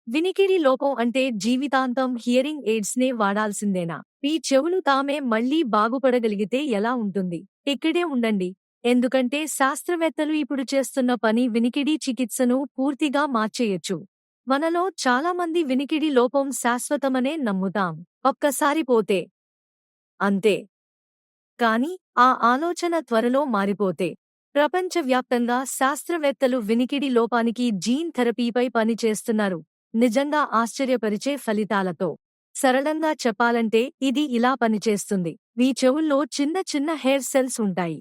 వినికిడి లోపం అంటే జీవితాంతం హియరింగ్ ఎయిడ్స్నే వాడాల్సిందేనా? మీ చెవులు తామే మళ్ళీ బాగుపడగలిగితే ఎలా ఉంటుంది? ఇక్కడే ఉండండి. ఎందుకంటే శాస్త్రవేత్తలు ఇప్పుడు చేస్తున్న పని వినికిడి చికిత్సను పూర్తిగా మార్చేయొచ్చు. మనలో చాలామంది వినికిడి లోపం శాశ్వతమనే నమ్ముతాం. ఒక్కసారి పోతే అంతే. కానీ ఆ ఆలోచన త్వరలో మారిపోతే ప్రపంచవ్యాప్తంగా శాస్త్రవేత్తలు వినికిడి లోపానికి జీన్ థెరపీపై పనిచేస్తున్నారు. నిజంగా ఆశ్చర్యపరిచే ఫలితాలతో. సరళంగా చెప్పాలంటే ఇది ఇలా పనిచేస్తుంది. మీ చెవుల్లో చిన్న చిన్న హెయిర్ సెల్స్ ఉంటాయి.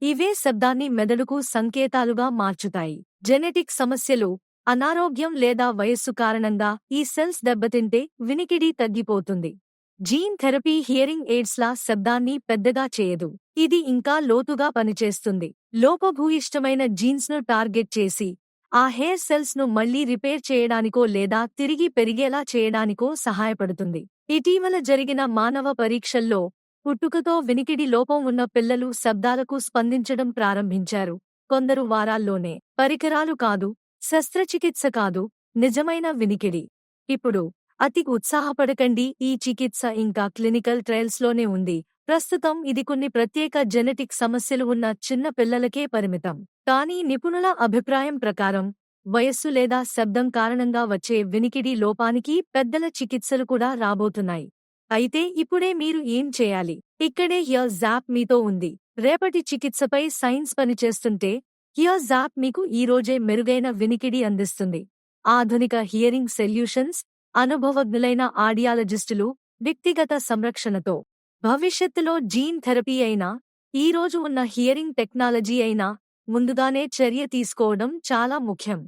ఇవే శబ్దాన్ని మెదడుకు సంకేతాలుగా మార్చుతాయి. జెనెటిక్ సమస్యలు, అనారోగ్యం లేదా వయస్సు కారణంగా ఈ సెల్స్ దెబ్బతింటే వినికిడి తగ్గిపోతుంది. జీన్ థెరపీ హియరింగ్ ఎయిడ్స్లా శబ్దాన్ని పెద్దగా చేయదు. ఇది ఇంకా లోతుగా పనిచేస్తుంది. లోపభూయిష్టమైన జీన్స్ను టార్గెట్ చేసి ఆ హెయిర్ సెల్స్ను మళ్లీ రిపేర్ చేయడానికో లేదా తిరిగి పెరిగేలా చేయడానికో సహాయపడుతుంది. ఇటీవల జరిగిన మానవ పరీక్షల్లో పుట్టుకతో వినికిడి లోపం ఉన్న పిల్లలు శబ్దాలకు స్పందించడం ప్రారంభించారు. కొందరు వారాల్లోనే. పరికరాలు కాదు, శస్త్రచికిత్స కాదు, నిజమైన వినికిడి. ఇప్పుడు అతి ఉత్సాహపడకండి, ఈ చికిత్స ఇంకా క్లినికల్ ట్రయల్స్లోనే ఉంది. ప్రస్తుతం ఇది కొన్ని ప్రత్యేక జెనెటిక్ సమస్యలు ఉన్న చిన్న పిల్లలకే పరిమితం. కానీ నిపుణుల అభిప్రాయం ప్రకారం వయస్సు లేదా శబ్దం కారణంగా వచ్చే వినికిడి లోపానికి పెద్దల చికిత్సలు కూడా రాబోతున్నాయి. అయితే ఇప్పుడే మీరు ఏం చేయాలి? ఇక్కడే హియర్ జాప్ మీతో ఉంది. రేపటి చికిత్సపై సైన్స్ పనిచేస్తుంటే హియర్ జాప్ మీకు ఈరోజే మెరుగైన వినికిడి అందిస్తుంది. ఆధునిక హియరింగ్ సొల్యూషన్స్, అనుభవజ్ఞులైన ఆడియాలజిస్టులు, వ్యక్తిగత సంరక్షణతో. భవిష్యత్తులో జీన్ థెరపీ అయినా, ఈరోజు ఉన్న హియరింగ్ టెక్నాలజీ అయినా ముందుగానే చర్య తీసుకోవడం చాలా ముఖ్యం.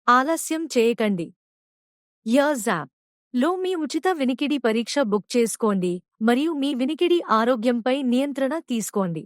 ఆలస్యం చేయకండి. హియర్ జాప్ లో మీ ఉచిత వినికిడి పరీక్ష బుక్ చేసుకోండి మరియు మీ వినికిడి ఆరోగ్యంపై నియంత్రణ తీసుకోండి.